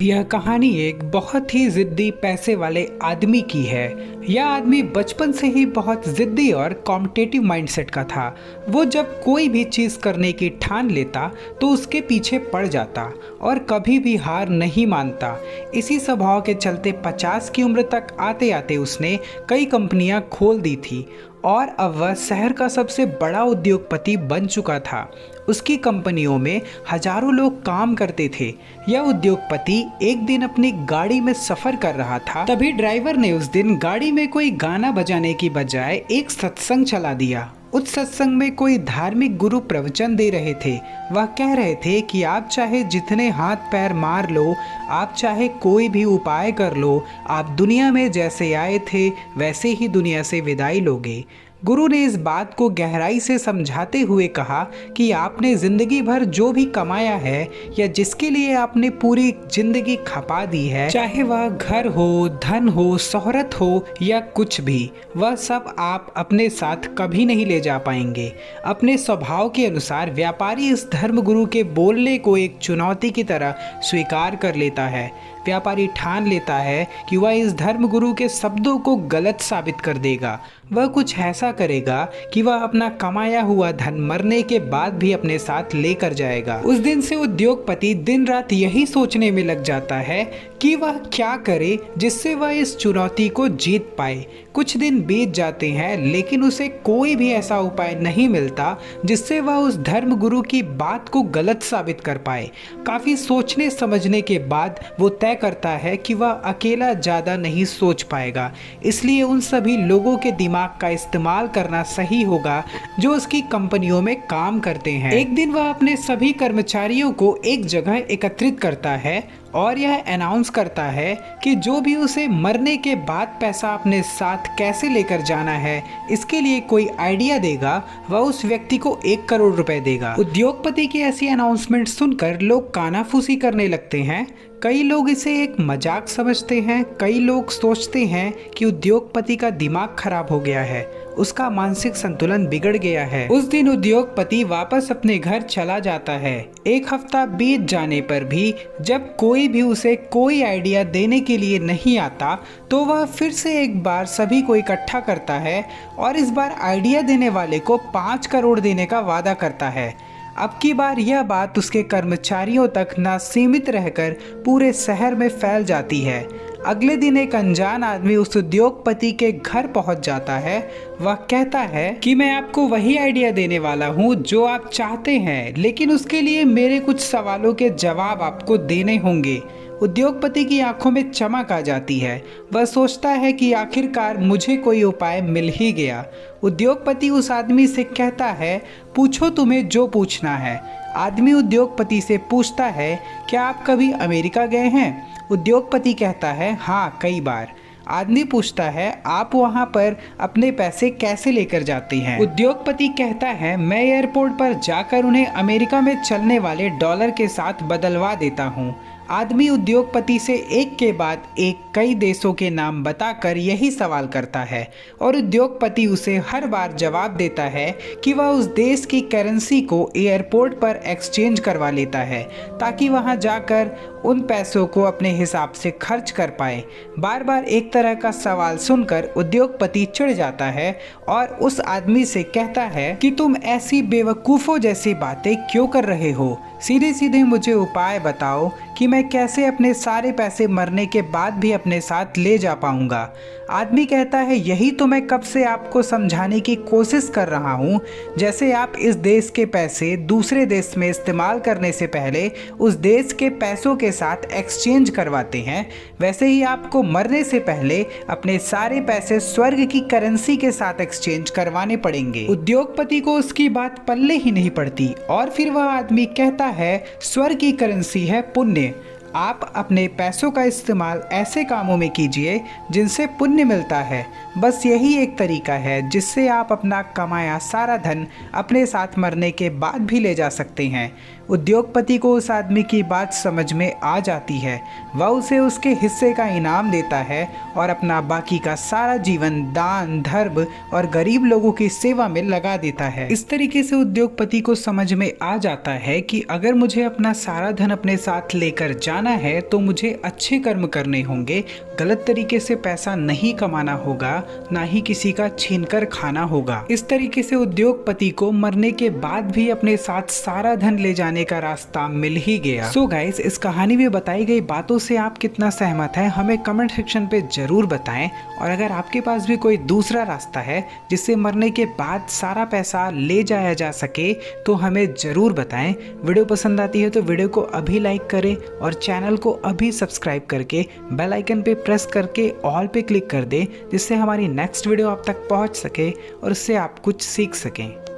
यह कहानी एक बहुत ही जिद्दी पैसे वाले आदमी की है। यह आदमी बचपन से ही बहुत जिद्दी और कॉम्पिटिटिव माइंडसेट का था। वो जब कोई भी चीज़ करने की ठान लेता तो उसके पीछे पड़ जाता और कभी भी हार नहीं मानता। इसी स्वभाव के चलते 50 की उम्र तक आते आते उसने कई कंपनियां खोल दी थी और अब वह शहर का सबसे बड़ा उद्योगपति बन चुका था। उसकी कंपनियों में हजारों लोग काम करते थे। यह उद्योगपति एक दिन अपनी गाड़ी में सफर कर रहा था, तभी ड्राइवर ने उस दिन गाड़ी में कोई गाना बजाने की बजाय एक सत्संग चला दिया। उस सत्संग में कोई धार्मिक गुरु प्रवचन दे रहे थे। वह कह रहे थे कि आप चाहे जितने हाथ पैर मार लो, आप चाहे कोई भी उपाय कर लो, आप दुनिया में जैसे आए थे वैसे ही दुनिया से विदाई लोगे। गुरु ने इस बात को गहराई से समझाते हुए कहा कि आपने जिंदगी भर जो भी कमाया है या जिसके लिए आपने पूरी जिंदगी खपा दी है, चाहे वह घर हो, धन हो, शोहरत हो या कुछ भी, वह सब आप अपने साथ कभी नहीं ले जा पाएंगे। अपने स्वभाव के अनुसार व्यापारी इस धर्मगुरु के बोलने को एक चुनौती की तरह स्वीकार कर लेता है। व्यापारी ठान लेता है कि वह इस धर्मगुरु के शब्दों को गलत साबित कर देगा। वह कुछ ऐसा करेगा कि वह अपना कमाया हुआ धन मरने के बाद भी अपने साथ लेकर जाएगा। उस दिन से उद्योगपति दिन रात यही सोचने में लग जाता है कि वह क्या करे जिससे वह इस चुनौती को जीत पाए। कुछ दिन बीत जाते हैं लेकिन उसे कोई भी ऐसा उपाय नहीं मिलता जिससे वह उस धर्मगुरु की बात को गलत साबित कर पाए। काफी सोचने समझने के बाद वो तय करता है कि वह अकेला ज्यादा नहीं सोच पाएगा, इसलिए उन सभी लोगों के दिमाग का इस्तेमाल करना सही होगा जो उसकी कंपनियों में काम करते हैं। एक दिन वह अपने सभी कर्मचारियों को एक जगह एकत्रित करता है और यह अनाउंस करता है कि जो भी उसे मरने के बाद पैसा अपने साथ कैसे लेकर जाना है, इसके लिए कोई आइडिया देगा वह उस व्यक्ति को 1 करोड़ रुपए देगा। उद्योगपति की ऐसी अनाउंसमेंट सुनकर लोग कानाफूसी करने लगते हैं। कई लोग इसे एक मजाक समझते हैं, कई लोग सोचते हैं कि उद्योगपति का दिमाग खराब हो गया है, उसका मानसिक संतुलन बिगड़ गया है। उस दिन उद्योगपति वापस अपने घर चला जाता है। 1 हफ्ता बीत जाने पर भी जब कोई भी उसे कोई आइडिया देने के लिए नहीं आता तो वह फिर से एक बार सभी को इकट्ठा करता है और इस बार आइडिया देने वाले को 5 करोड़ देने का वादा करता है। अब की बार यह बात उसके कर्मचारियों तक न सीमित रहकर पूरे शहर में फैल जाती है। अगले दिन एक अनजान आदमी उस उद्योगपति के घर पहुंच जाता है। वह कहता है कि मैं आपको वही आइडिया देने वाला हूं जो आप चाहते हैं, लेकिन उसके लिए मेरे कुछ सवालों के जवाब आपको देने होंगे। उद्योगपति की आंखों में चमक आ जाती है। वह सोचता है कि आखिरकार मुझे कोई उपाय मिल ही गया। उद्योगपति उस आदमी से कहता है, पूछो तुम्हें जो पूछना है। आदमी उद्योगपति से पूछता है, क्या आप कभी अमेरिका गए हैं? उद्योगपति कहता है, हाँ, कई बार। आदमी पूछता है, आप वहाँ पर अपने पैसे कैसे लेकर जाते हैं? उद्योगपति कहता है, मैं एयरपोर्ट पर जाकर उन्हें अमेरिका में चलने वाले डॉलर के साथ बदलवा देता हूँ। आदमी उद्योगपति से एक के बाद एक कई देशों के नाम बताकर यही सवाल करता है और उद्योगपति उसे हर बार जवाब देता है कि वह उस देश की करेंसी को एयरपोर्ट पर एक्सचेंज करवा लेता है ताकि वहां जाकर उन पैसों को अपने हिसाब से खर्च कर पाए। बार बार एक तरह का सवाल सुनकर उद्योगपति चिढ़ जाता है और उस आदमी से कहता है कि तुम ऐसी बेवकूफ़ों जैसी बातें क्यों कर रहे हो? सीधे सीधे मुझे उपाय बताओ कि मैं कैसे अपने सारे पैसे मरने के बाद भी अपने साथ ले जा पाऊंगा। आदमी कहता है, यही तो मैं कब से आपको समझाने की कोशिश कर रहा हूँ। जैसे आप इस देश के पैसे दूसरे देश में इस्तेमाल करने से पहले उस देश के पैसों के साथ एक्सचेंज करवाते हैं, वैसे ही आपको मरने से पहले अपने सारे पैसे स्वर्ग की करेंसी के साथ एक्सचेंज करवाने पड़ेंगे। उद्योगपति को उसकी बात पल्ले ही नहीं पड़ती और फिर वह आदमी कहता है, स्वर्ग की करेंसी है पुण्य। आप अपने पैसों का इस्तेमाल ऐसे कामों में कीजिए जिनसे पुण्य मिलता है। बस यही एक तरीका है जिससे आप अपना कमाया सारा धन अपने साथ मरने के बाद भी ले जा सकते हैं। उद्योगपति को उस आदमी की बात समझ में आ जाती है। वह उसे उसके हिस्से का इनाम देता है और अपना बाकी का सारा जीवन दान धर्म और गरीब लोगों की सेवा में लगा देता है। इस तरीके से उद्योगपति को समझ में आ जाता है कि अगर मुझे अपना सारा धन अपने साथ लेकर जाना है तो मुझे अच्छे कर्म करने होंगे, गलत तरीके से पैसा नहीं कमाना होगा, ना ही किसी का छीनकर खाना होगा। इस तरीके से उद्योगपति को मरने के बाद भी अपने साथ सारा धन ले जाने का रास्ता मिल ही गया। सो गाइस, इस कहानी में बताई गई बातों से आप कितना सहमत हैं हमें कमेंट सेक्शन पे जरूर बताएं। और अगर आपके पास भी कोई दूसरा रास्ता है जिससे मरने के बाद सारा पैसा ले जाया जा सके तो हमें जरूर बताएं। वीडियो पसंद आती है तो वीडियो को अभी लाइक करें और चैनल को अभी सब्सक्राइब करके बेल आइकन पे प्रेस करके ऑल पे क्लिक कर दें, जिससे हमारी नेक्स्ट वीडियो आप तक पहुंच सके और उससे आप कुछ सीख सकें।